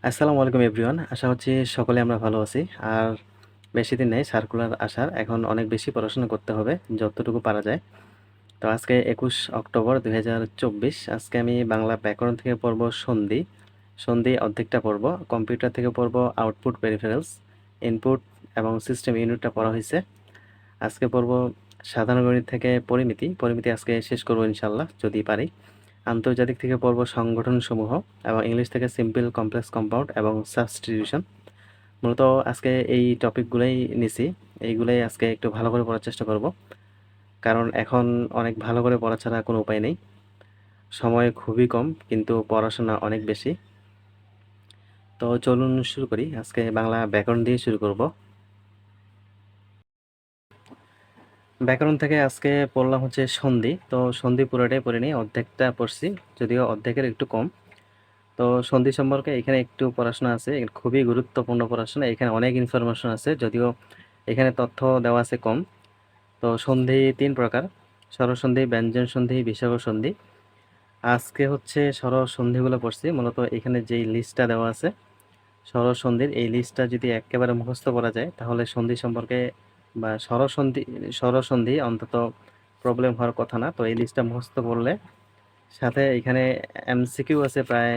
আসসালামু আলাইকুম এভরিওয়ান। আশা হচ্ছি সকলে আমরা ভালো আছি। আর বেশি দিন নেই সার্কুলার আসার, এখন অনেক বেশি পড়াশোনা করতে হবে যতটুকু পারা যায়। তো আজকে 21 অক্টোবর 2024। আজকে আমি বাংলা ব্যাকরণ থেকে পড়ব সন্ধি। সন্ধি অর্ধেকটা পড়ব। কম্পিউটার থেকে পড়ব আউটপুট পেরিফেরালস, ইনপুট এবং সিস্টেম ইউনিটটা পড়া হয়েছে। আজকে পড়ব সাধারণ গণিত থেকে পরিমিতি। পরিমিতি আজকে শেষ করব ইনশাল্লাহ যদি পারি। আন্তর্জাতিক থেকে পড়ব সংগঠনসমূহ এবং ইংলিশ থেকে সিম্পল, কমপ্লেক্স, কম্পাউন্ড এবং সাবস্টিটিউশন। মূলত আজকে এই টপিকগুলোই নিছি। এইগুলোই আজকে একটু ভালো করে পড়ার চেষ্টা করব, কারণ এখন অনেক ভালো করে পড়া ছাড়া কোনো উপায় নেই। সময় খুবই কম কিন্তু পড়াশোনা অনেক বেশি। তো চলুন শুরু করি। আজকে বাংলা ব্যাকরণ দিয়ে শুরু করব। ব্যাকরণ থেকে আজকে পড়লাম হচ্ছে সন্ধি। তো সন্ধি পুরোটাই পড়ে নিই, অর্ধেকটা পড়ছি, যদিও অর্ধেকের একটু কম। তো সন্ধি সম্পর্কে এখানে একটু পড়াশোনা আছে, খুবই গুরুত্বপূর্ণ পড়াশোনা। এখানে অনেক ইনফরমেশন আছে, যদিও এখানে তথ্য দেওয়া আছে কম। তো সন্ধি 3 প্রকার: স্বরসন্ধি, ব্যঞ্জন সন্ধি, বিসর্গ সন্ধি। আজকে হচ্ছে স্বরসন্ধিগুলো পড়ছি। মূলত এখানে যেই লিস্টটা দেওয়া আছে স্বরসন্ধির, এই লিস্টটা যদি একেবারে মুখস্থ করা যায় তাহলে সন্ধি সম্পর্কে বা স্বরসন্ধি অন্তত প্রবলেম হওয়ার কথা না। তো এই লিস্টটা মুখস্থ করলে, সাথে এখানে এমসিকিউ আছে প্রায়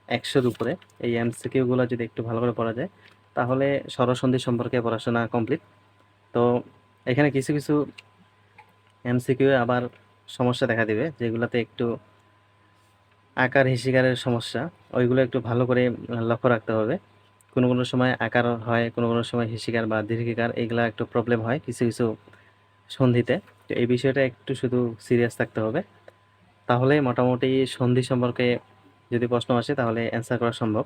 100-র উপরে। এই এমসিকিউগুলো যদি একটু ভালো করে পড়া যায় তাহলে স্বরসন্ধি সম্পর্কে পড়াশোনা কমপ্লিট। তো এখানে কিছু কিছু এমসিকিউ আবার সমস্যা দেখা দিবে, যেগুলোতে একটু আকার হিসিকারের সমস্যা, ওইগুলো একটু ভালো করে লক্ষ্য রাখতে হবে। কোনো কোনো সময় আকার হয়, কোনো কোনো সময় হিসিকার বা দীর্ঘিকার, এইগুলা একটু প্রবলেম হয় কিছু কিছু সন্ধিতে। তো এই বিষয়টা একটু শুধু সিরিয়াস থাকতে হবে, তাহলে মোটামুটি সন্ধি সম্পর্কে যদি প্রশ্ন আসে তাহলে অ্যান্সার করা সম্ভব।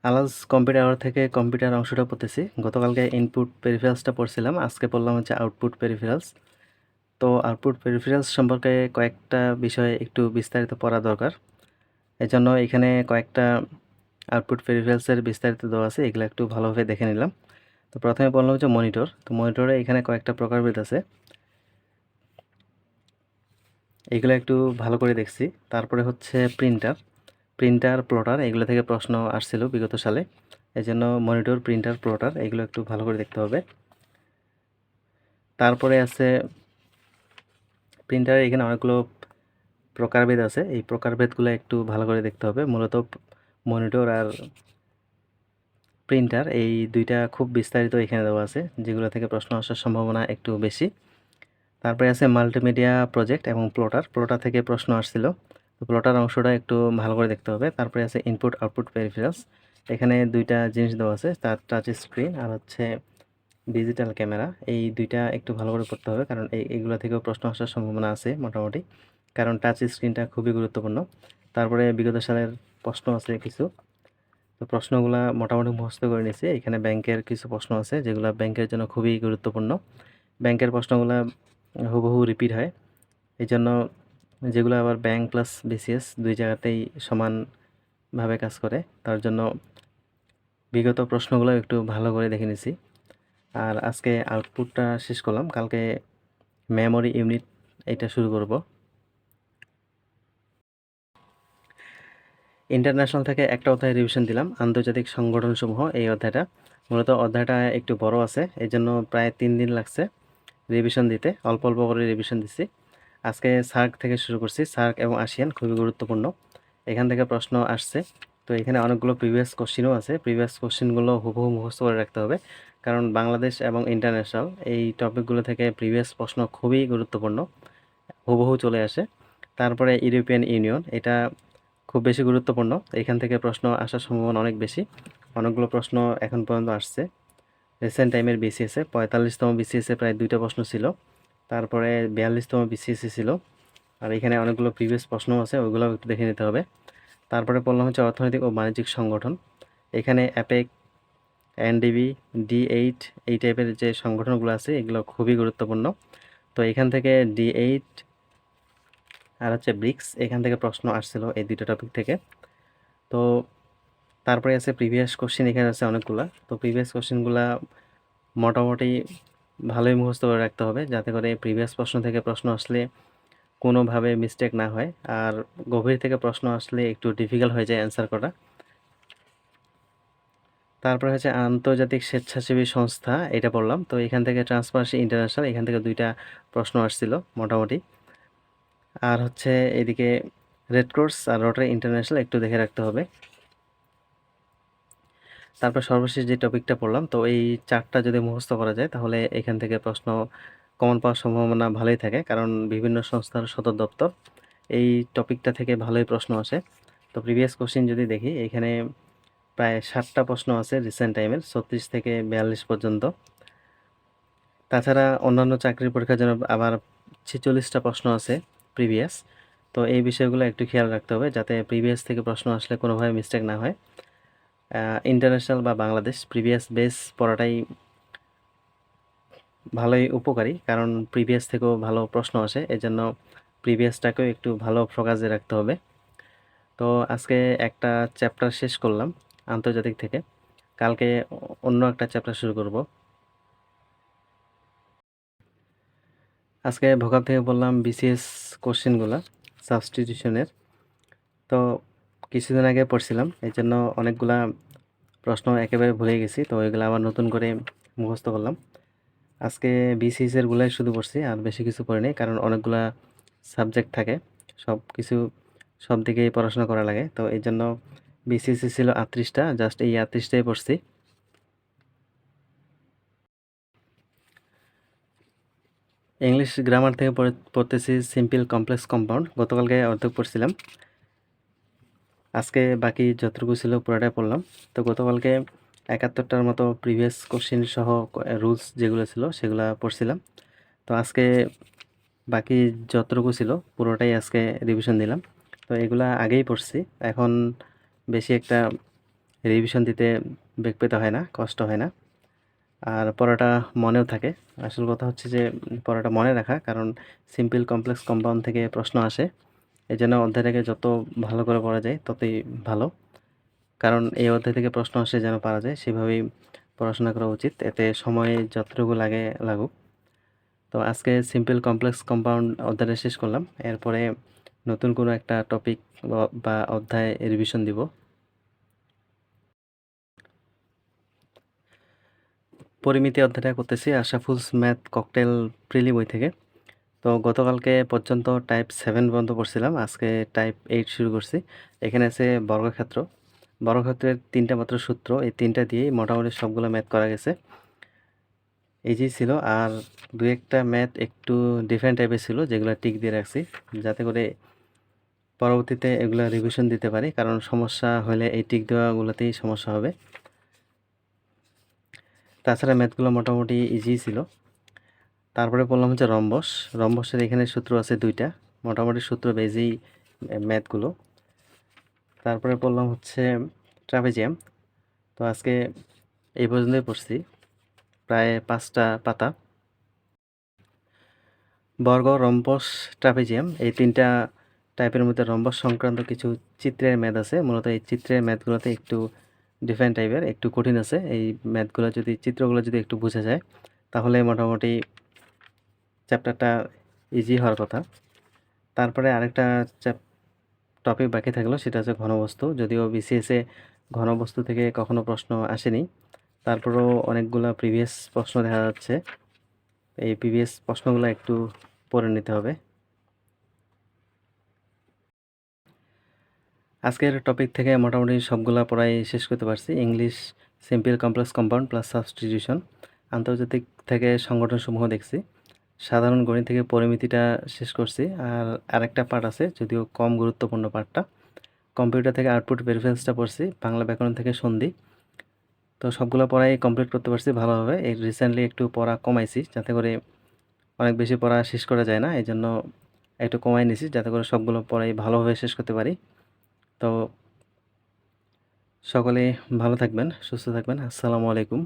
আলাজ কম্পিউটার আওয়ার থেকে কম্পিউটার অংশটা পড়তেছি। গতকালকে ইনপুট পেরিফেরালসটা পড়ছিলাম, আজকে পড়লাম হচ্ছে আউটপুট পেরিফেরালস। তো আউটপুট পেরিফেরালস সম্পর্কে কয়েকটা বিষয় একটু বিস্তারিত পড়া দরকার। এজন্য এখানে কয়েকটা আউটপুট পেরিফেরালসের বিস্তারিত দেওয়া আছে, এগুলো একটু ভালোভাবে দেখে নিলাম। তো প্রথমে বললাম হচ্ছে মনিটর। তো মনিটরে এখানে কয়েকটা প্রকারভেদ আছে, এগুলো একটু ভালো করে দেখছি। তারপরে হচ্ছে প্রিন্টার, প্লটার, এগুলো থেকে প্রশ্ন আসছিল বিগত সালে। এই জন্য মনিটর, প্রিন্টার, প্লটার এগুলো একটু ভালো করে দেখতে হবে। তারপরে আছে প্রিন্টারে এখানে অনেকগুলো প্রকারভেদ আছে, এই প্রকারভেদগুলো একটু ভালো করে দেখতে হবে। মূলত মনিটর আর প্রিন্টার এই দুইটা খুব বিস্তারিত এখানে দেওয়া আছে, যেগুলো থেকে প্রশ্ন আসার সম্ভাবনা একটু বেশি। তারপরে আছে মাল্টিমিডিয়া প্রজেক্ট এবং প্লটার থেকে প্রশ্ন আসছিল। তো প্লটার অংশটা একটু ভালো করে দেখতে হবে। তারপরে আছে ইনপুট আউটপুট পেরিফেরালস, এখানে দুইটা জিনিস দেওয়া আছে, তার টাচ স্ক্রিন আর হচ্ছে ডিজিটাল ক্যামেরা। এই দুইটা একটু ভালো করে করতে হবে, কারণ এইগুলো থেকেও প্রশ্ন আসার সম্ভাবনা আছে মোটামুটি, কারণ টাচ স্ক্রিনটা খুবই গুরুত্বপূর্ণ। তারপরে বিগত সালের প্রশ্ন আছে কিছু, তো প্রশ্নগুলা মোটামুটি মুখস্থ করে নিয়েছি। এখানে ব্যাংকের কিছু প্রশ্ন আছে যেগুলো ব্যাংকের জন্য খুবই গুরুত্বপূর্ণ। ব্যাংকের প্রশ্নগুলো হুবহু রিপিট হয়, এই জন্য যেগুলো আবার ব্যাংক প্লাস বিসিএস দুই জায়গাতেই সমানভাবে কাজ করে, তার জন্য বিগত প্রশ্নগুলো একটু ভালো করে দেখে নিছি। আর আজকে আউটপুটটা শেষ করলাম, কালকে মেমোরি ইউনিট এটা শুরু করব। ইন্টারন্যাশনাল থেকে একটা অধ্যায় রিভিশন দিলাম, আন্তর্জাতিক সংগঠনসমূহ। এই অধ্যায়টা মূলত অধ্যায়টা একটু বড় আছে, এই জন্য প্রায় 3 দিন লাগছে রিভিশন দিতে, অল্প অল্প করে রিভিশন দিচ্ছি। আজকে সার্ক থেকে শুরু করছি, সার্ক এবং আসিয়ান খুবই গুরুত্বপূর্ণ, এখান থেকে প্রশ্ন আসছে। তো এখানে অনেকগুলো প্রিভিয়াস কোশ্চিনও আছে, প্রিভিয়াস কোশ্চিনগুলো হুবহু মুখস্থ করে রাখতে হবে, কারণ বাংলাদেশ এবং ইন্টারন্যাশনাল এই টপিকগুলো থেকে প্রিভিয়াস প্রশ্ন খুবই গুরুত্বপূর্ণ, হুবহু চলে আসে। তারপরে ইউরোপিয়ান ইউনিয়ন, এটা খুব বেশি গুরুত্বপূর্ণ, এখান থেকে প্রশ্ন আসার সম্ভাবনা অনেক বেশি। অনেকগুলো প্রশ্ন এখন পর্যন্ত আসছে। রিসেন্ট টাইমের বিসিএসে 45তম বিসিএসে প্রায় 2টা প্রশ্ন ছিল, তারপরে 42তম বিসিএসে ছিল। আর এখানে অনেকগুলো প্রিভিয়াস প্রশ্ন আছে, ওইগুলো একটু দেখে নিতে হবে। তারপরে বললাম হচ্ছে অর্থনৈতিক ও বাণিজ্যিক সংগঠন, এখানে অ্যাপেক, এনডিবি, ডি8 এই টাইপের যে সংগঠনগুলো আছে এগুলো খুবই গুরুত্বপূর্ণ। তো এখান থেকে ডি8 আর হচ্ছে ব্রিক্স, এখান থেকে প্রশ্ন আসছিল এই দুটো টপিক থেকে। তো তারপরে আছে প্রিভিয়াস কোশ্চেন, এখানে আছে অনেকগুলা। তো প্রিভিয়াস কোশ্চেনগুলা মোটামুটি ভালোই মুখস্থ করে রাখতে হবে, যাতে করে প্রিভিয়াস প্রশ্ন থেকে প্রশ্ন আসলে কোনোভাবে মিস্টেক না হয়, আর গভীর থেকে প্রশ্ন আসলে একটু ডিফিকাল্ট হয়ে যায় অ্যান্সার করা। তারপরে হচ্ছে আন্তর্জাতিক স্বেচ্ছাসেবী সংস্থা, এটা পড়লাম। তো এখান থেকে ট্রান্সপারেন্সি ইন্টারন্যাশনাল, এখান থেকে 2টা প্রশ্ন আসছিল মোটামুটি। আর হচ্ছে এদিকে রেড ক্রস আর রোটারি ইন্টারন্যাশনাল একটু দেখে রাখতে হবে। তারপর সর্বশেষ যে টপিকটা পড়লাম, তো এই 4টা যদি মুখস্থ করা যায় তাহলে এখান থেকে প্রশ্ন কমন পাওয়ার সম্ভাবনা ভালোই থাকে, কারণ বিভিন্ন সংস্থার সদর দপ্তর এই টপিকটা থেকে ভালোই প্রশ্ন আসে। তো প্রিভিয়াস কোশ্চিন যদি দেখি, এখানে প্রায় 7টা প্রশ্ন আছে রিসেন্ট টাইমের, 36 থেকে 42 পর্যন্ত। তাছাড়া অন্যান্য চাকরির পরীক্ষার জন্য আবার 46টা প্রশ্ন আছে প্রিভিয়াস। তো এই বিষয়গুলো একটু খেয়াল রাখতে হবে যাতে প্রিভিয়াস থেকে প্রশ্ন আসলে কোনোভাবে মিস্টেক না হয়। ইন্টারন্যাশনাল বা বাংলাদেশ প্রিভিয়াস বেস পড়াটাই ভালোই উপকারী, কারণ প্রিভিয়াস থেকেও ভালো প্রশ্ন আসে, এজন্য প্রিভিয়াসটাকেও একটু ভালো ফোকাসে রাখতে হবে। তো আজকে একটা চ্যাপ্টার শেষ করলাম আন্তর্জাতিক থেকে, কালকে অন্য একটা চ্যাপ্টার শুরু করব। আজকে ভোকাব থেকে বললাম বিসিএস কোশ্চেনগুলো সাবস্টিটিউশনের। তো কিছুদিন আগে পড়ছিলাম, এই জন্য অনেকগুলা প্রশ্ন একেবারে ভুলে গেছি, তো ওইগুলো আবার নতুন করে মুখস্থ করলাম। আজকে বিসিএস এর গুলাই শুধু পড়ছি, আর বেশি কিছু পড়িনি, কারণ অনেকগুলা সাবজেক্ট থাকে, সব কিছু সব দিকেই পড়াশোনা করা লাগে। তো এই জন্য বিসিএস ছিল 38টা, জাস্ট এই 38টাই পড়ছি। ইংলিশ গ্রামার থেকে পড়তেছি সিম্পল কমপ্লেক্স কম্পাউন্ড, গতকালকে অর্ধেক পড়ছিলাম, আজকে বাকি যতটুকু ছিল পুরোটাই পড়লাম। তো গতকালকে 71টার মতো প্রিভিয়াস কোশ্চেন সহ রুলস যেগুলো ছিল সেগুলো পড়ছিলাম। তো আজকে বাকি যতটুকু ছিল পুরোটাই আজকে রিভিশন দিলাম। তো এগুলা আগেই পড়ছি, এখন বেশি একটা রিভিশন দিতে বেগ পেতে হয় না, কষ্ট হয় না, আর পড়াটা মনেও থাকে। আসল কথা হচ্ছে যে পড়াটা মনে রাখা, কারণ সিম্পল কমপ্লেক্স কম্পাউন্ড থেকে প্রশ্ন আসে, এই জন্য অধ্যায়টাকে যত ভালো করে পড়া যায় ততই ভালো, কারণ এই অধ্যায় থেকে প্রশ্ন আসে যেন পারা যায় সেভাবেই পড়াশোনা করা উচিত, এতে সময় যতটুকু লাগে লাগুক। তো আজকে সিম্পল কমপ্লেক্স কম্পাউন্ড অধ্যায়টা শেষ করলাম, এরপরে নতুন কোনো একটা টপিক বা অধ্যায় রিভিশন দিব। পরিমিতি অধ্যায়টা করতেছি আশাফুলস ম্যাথ ককটেল প্রিলি বই থেকে। তো গতকালকে পর্যন্ত টাইপ 7 পর্যন্ত পড়ছিলাম, আজকে টাইপ 8 শুরু করছি। এখানে আছে বর্গক্ষেত্র, বর্গক্ষেত্রের 3টা মাত্র সূত্র, এই 3টা দিয়েই মোটামুটি সবগুলো ম্যাথ করা গেছে, ইজি ছিল। আর দু একটা ম্যাথ একটু ডিফারেন্ট টাইপের ছিল, যেগুলো টিক দিয়ে রাখছি যাতে করে পরবর্তীতে এগুলো রিভিশন দিতে পারি, কারণ সমস্যা হলে এই টিক দেওয়াগুলোতেই সমস্যা হবে। তাছাড়া ম্যাথগুলো মোটামুটি ইজি ছিল। তারপরে বললাম হচ্ছে রম্বস, রম্বসের এখানে সূত্র আছে 2টা, মোটামুটি সূত্র বেজেই ম্যাথগুলো। তারপরে বললাম হচ্ছে ট্রাপিজিয়াম। তো আজকে এই পর্যন্তই পড়ছি, প্রায় 5টা পাতা। বর্গ, রম্বস, ট্রাপিজিয়াম এই 3টা টাইপের মধ্যে রম্বস সংক্রান্ত কিছু চিত্রের ম্যাথ আছে, মূলত এই চিত্রের ম্যাথগুলোতে একটু ডিফারেন্ট টাইপের, একটু কঠিন আছে। এই ম্যাথগুলো যদি চিত্রগুলো যদি একটু বোঝা যায় তাহলে মোটামুটি চ্যাপ্টারটা ইজি হওয়ার কথা। তারপরে আরেকটা টপিক বাকি থাকলো, সেটা হচ্ছে ঘনবস্তু। যদিও বিসিএসে ঘনবস্তু থেকে কখনো প্রশ্ন আসেনি, তারপরেও অনেকগুলো প্রিভিয়াস প্রশ্ন দেখা যাচ্ছে, এই প্রিভিয়াস প্রশ্নগুলো একটু পড়ে নিতে হবে। আজকের টপিক থেকে মোটামুটি সবগুলা পড়াই শেষ করতে পারছি। English simple complex compound plus substitution, আন্তর্জাতিক থেকে সংগঠনসমূহ দেখছি, সাধারণ গণিত থেকে পরিমিতিটা শেষ করছি। আর আরেকটা পার্ট আছে, যদিও কম গুরুত্বপূর্ণ পার্টটা, কম্পিউটার থেকে আউটপুট ভেরিফারেন্সটা পড়ছি, বাংলা ব্যাকরণ থেকে সন্ধি। তো সবগুলো পড়াই কমপ্লিট করতে পারছি ভালোভাবে। এই রিসেন্টলি একটু পড়া কমাইছি, যাতে করে অনেক বেশি পড়া শেষ করা যায় না, এই জন্য একটু কমাই নিছি যাতে করে সবগুলো পড়াই ভালোভাবে শেষ করতে পারি। তো সকলে ভালো থাকবেন, সুস্থ থাকবেন। আসসালামু আলাইকুম।